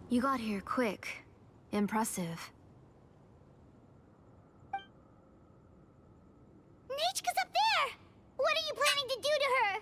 You got here quick. Impressive. Nepecha's up there! What are you planning to do to her?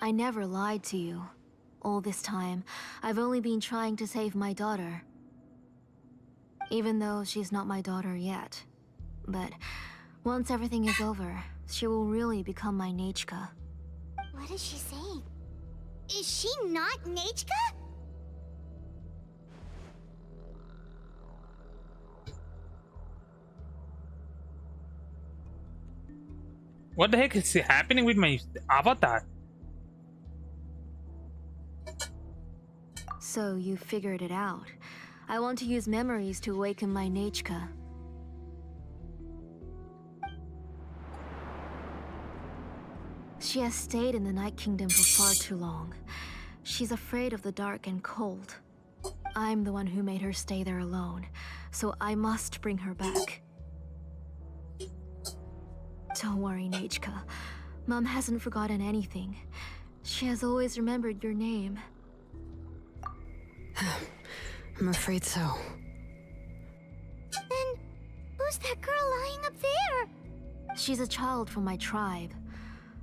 I never lied to you. All this time, I've only been trying to save my daughter. Even though she's not my daughter yet. But once everything is over, she will really become my Nepecha. What is she saying? Is she not Nepecha? What the heck is happening with my avatar? So you figured it out. I want to use memories to awaken my Nepecha. She has stayed in the Night Kingdom for far too long. She's afraid of the dark and cold. I'm the one who made her stay there alone, so I must bring her back. Don't worry, Nepecha. Mom hasn't forgotten anything. She has always remembered your name. I'm afraid so. Then, who's that girl lying up there? She's a child from my tribe.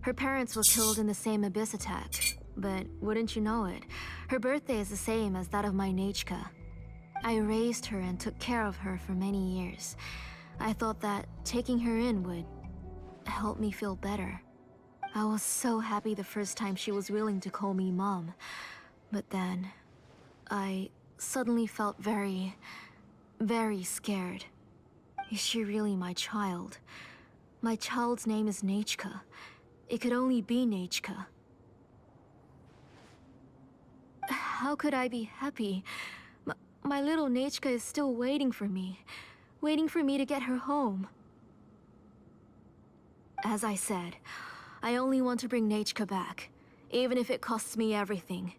Her parents were killed in the same abyss attack. But wouldn't you know it, her birthday is the same as that of my Nepecha. I raised her and took care of her for many years. I thought that taking her in would help me feel better. I was so happy the first time she was willing to call me Mom. But then, I suddenly felt very, very scared. Is she really my child? My child's name is Nepecha. It could only be Nepecha. How could I be happy? My little Nepecha is still waiting for me to get her home. As I said, I only want to bring Nepecha back, even if it costs me everything.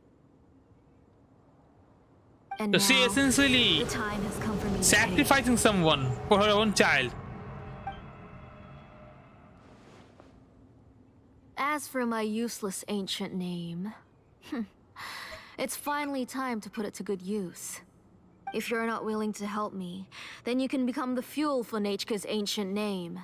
And So now, she essentially the time has come for me to sacrificing someone for her own child. As for my useless ancient name, it's finally time to put it to good use. If you're not willing to help me, then you can become the fuel for Nepecha's ancient name.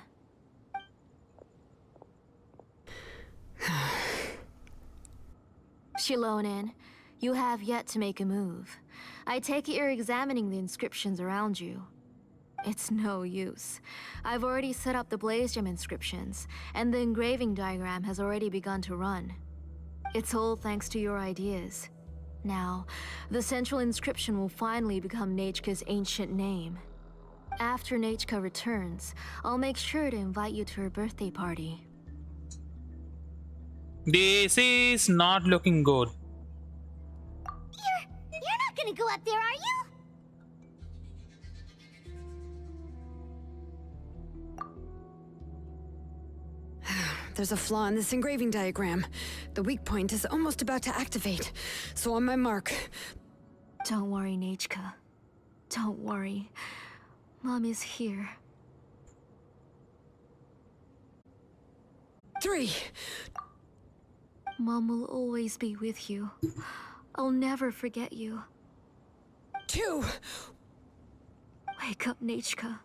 Xilonen, you have yet to make a move. I take it you're examining the inscriptions around you. It's no use. I've already set up the Blaze Gem inscriptions, and the engraving diagram has already begun to run. It's all thanks to your ideas. Now, the central inscription will finally become Nepecha's ancient name. After Nepecha returns, I'll make sure to invite you to her birthday party. This is not looking good. You're not gonna go up there, are you? There's a flaw in this engraving diagram. The weak point is almost about to activate. So on my mark. Don't worry, Nepecha. Don't worry. Mom is here. 3. Mom will always be with you. I'll never forget you. 2. Wake up, Nepecha.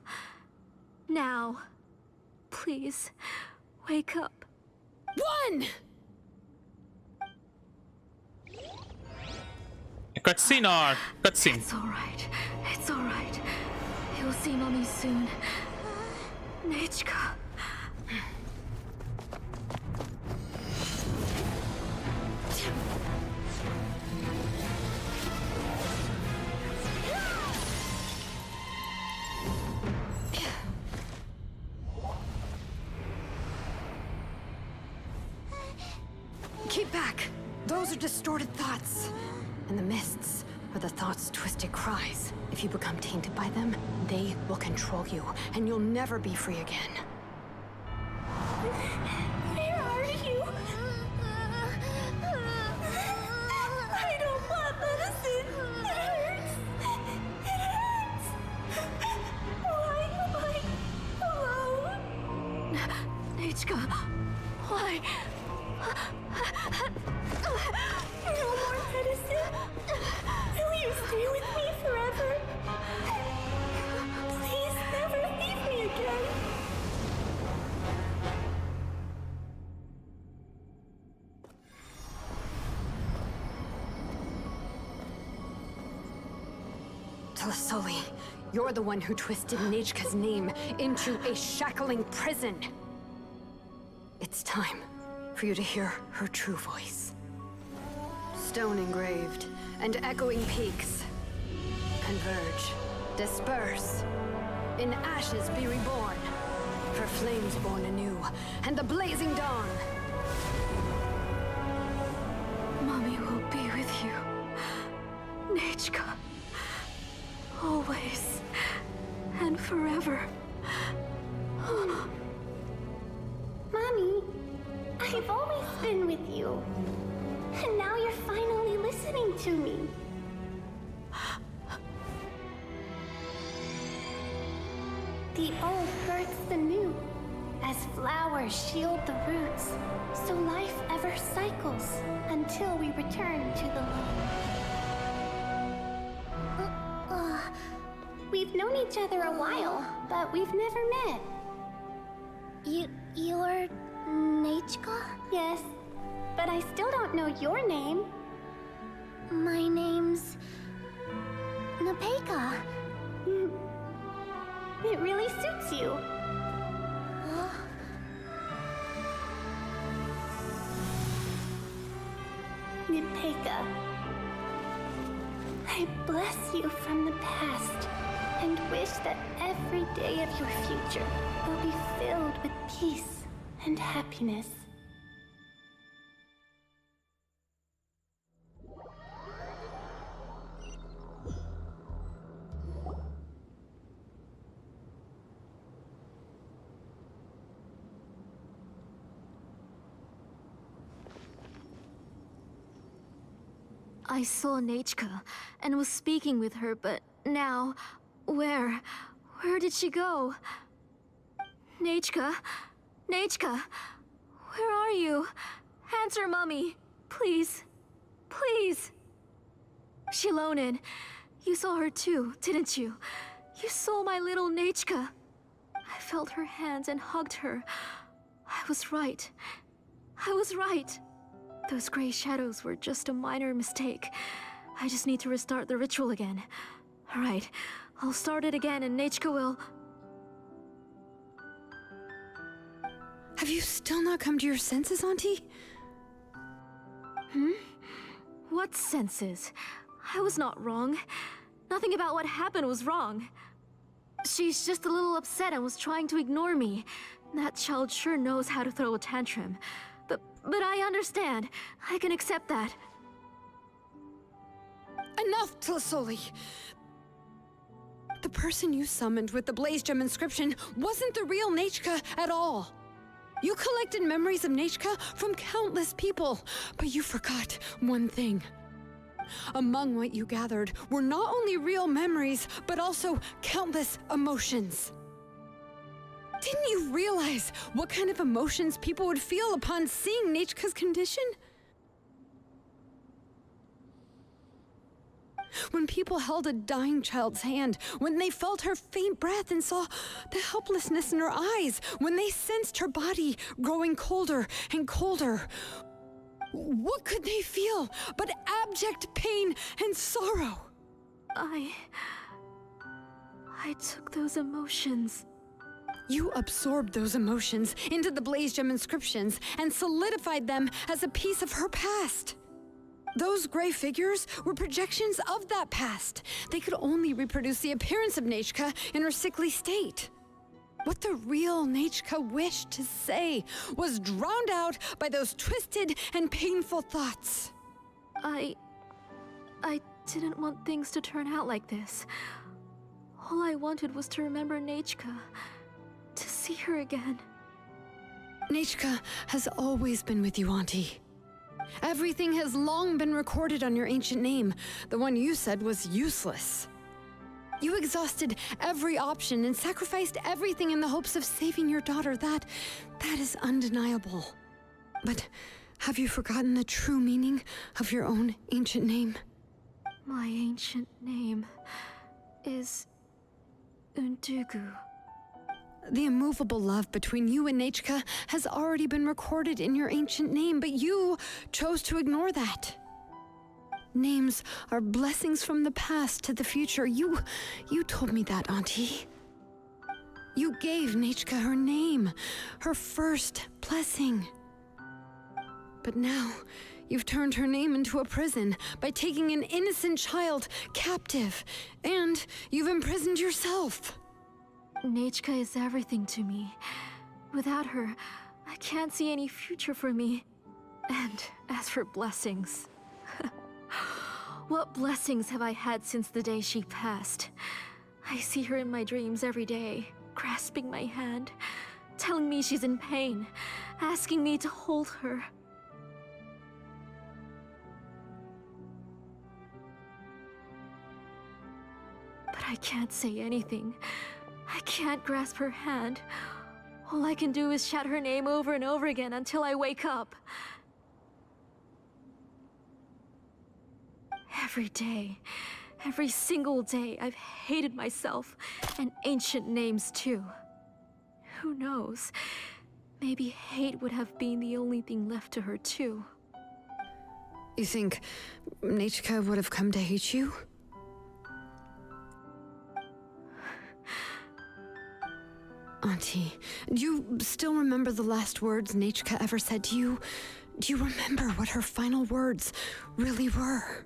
Now. Please, wake up. 1. A cutscene or cutscene? It's alright. It's alright. You'll see Mommy soon. Nepecha. Keep back. Those are distorted thoughts. And the mists are the thoughts' twisted cries. If you become tainted by them, they will control you, and you'll never be free again. Where are you? I don't want medicine. It hurts. It hurts. Why am I alone? Nepecha, why? No more medicine. Will you stay Tlazolli, you're the one who twisted Nepecha's name into a shackling prison. It's time for you to hear her true voice. Stone engraved and echoing peaks converge, disperse, in ashes be reborn, for flames born anew, and the blazing dawn. Mommy will be with you, Nepecha, always and forever. Mommy, I've always been with you. And now you're finally listening to me. The old births the new, as flowers shield the roots, so life ever cycles until we return to the loam. We've known each other a while, but we've never met. You're Nepecha? Yes, but I still don't know your name. My name's Nepecha. It really suits you. Nepecha, I bless you from the past and wish that every day of your future will be filled with peace and happiness. I saw Nepecha and was speaking with her, but now, where did she go? Nepecha? Nepecha? Where are you? Answer, Mommy. Please. Please. Xilonen, you saw her too, didn't you? You saw my little Nepecha. I felt her hands and hugged her. I was right. I was right. Those gray shadows were just a minor mistake. I just need to restart the ritual again. All right, I'll start it again and Nepecha will... Have you still not come to your senses, Auntie? What senses? I was not wrong. Nothing about what happened was wrong. She's just a little upset and was trying to ignore me. That child sure knows how to throw a tantrum. But I understand. I can accept that. Enough, Tlazolli! The person you summoned with the Blaze Gem inscription wasn't the real Nepecha at all. You collected memories of Nepecha from countless people, but you forgot one thing. Among what you gathered were not only real memories, but also countless emotions. Didn't you realize what kind of emotions people would feel upon seeing Nepecha's condition? When people held a dying child's hand, when they felt her faint breath and saw the helplessness in her eyes, when they sensed her body growing colder and colder, what could they feel but abject pain and sorrow? I took those emotions. You absorbed those emotions into the Blaze Gem inscriptions and solidified them as a piece of her past. Those gray figures were projections of that past. They could only reproduce the appearance of Nepecha in her sickly state. What the real Nepecha wished to say was drowned out by those twisted and painful thoughts. I didn't want things to turn out like this. All I wanted was to remember Nepecha, to see her again. Nepecha has always been with you, Auntie. Everything has long been recorded on your ancient name, the one you said was useless. You exhausted every option and sacrificed everything in the hopes of saving your daughter. That is undeniable. But have you forgotten the true meaning of your own ancient name? My ancient name is Undugu. The immovable love between you and Nepecha has already been recorded in your ancient name, but you chose to ignore that. Names are blessings from the past to the future. You told me that, Auntie. You gave Nepecha her name, her first blessing. But now, you've turned her name into a prison by taking an innocent child captive, and you've imprisoned yourself. Nepecha is everything to me. Without her, I can't see any future for me. And as for blessings... What blessings have I had since the day she passed? I see her in my dreams every day, grasping my hand, telling me she's in pain, asking me to hold her. But I can't say anything. I can't grasp her hand. All I can do is shout her name over and over again until I wake up. Every day, every single day, I've hated myself, and ancient names too. Who knows? Maybe hate would have been the only thing left to her too. You think Nepecha would have come to hate you? Auntie, do you still remember the last words Nepecha ever said to you? Do you remember what her final words really were?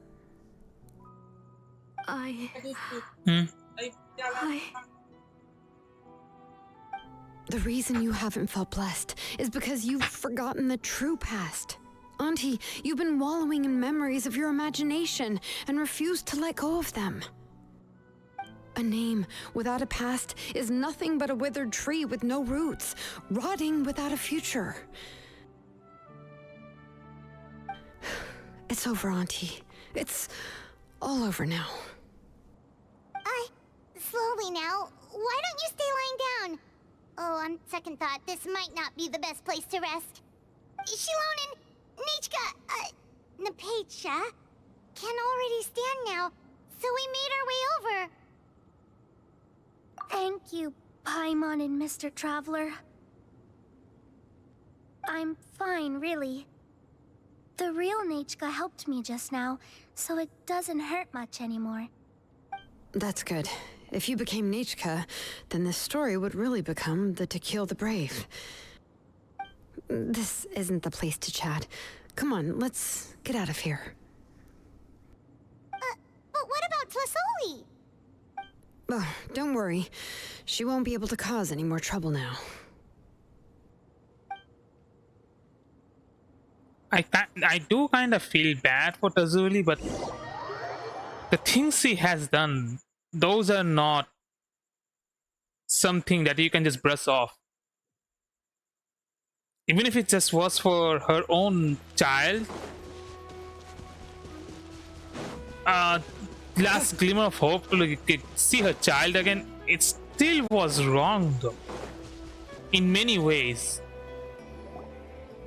The reason you haven't felt blessed is because you've forgotten the true past. Auntie, you've been wallowing in memories of your imagination and refused to let go of them. A name without a past is nothing but a withered tree with no roots, rotting without a future. It's over, Auntie. It's all over now. Slowly now. Why don't you stay lying down? Oh, on second thought, this might not be the best place to rest. Xilonen, Nepecha can already stand now, so we made our way over. Thank you, Paimon and Mr. Traveler. I'm fine, really. The real Nepecha helped me just now, so it doesn't hurt much anymore. That's good. If you became Nepecha, then this story would really become the To Kill the Brave. This isn't the place to chat. Come on, let's get out of here. But what about Tlazolli? Oh, don't worry. She won't be able to cause any more trouble now. I do kind of feel bad for Tlazolli, but the things she has done, those are not something that you can just brush off. Even if it just was for her own child, last glimmer of hope to see her child again, it still was wrong though, in many ways.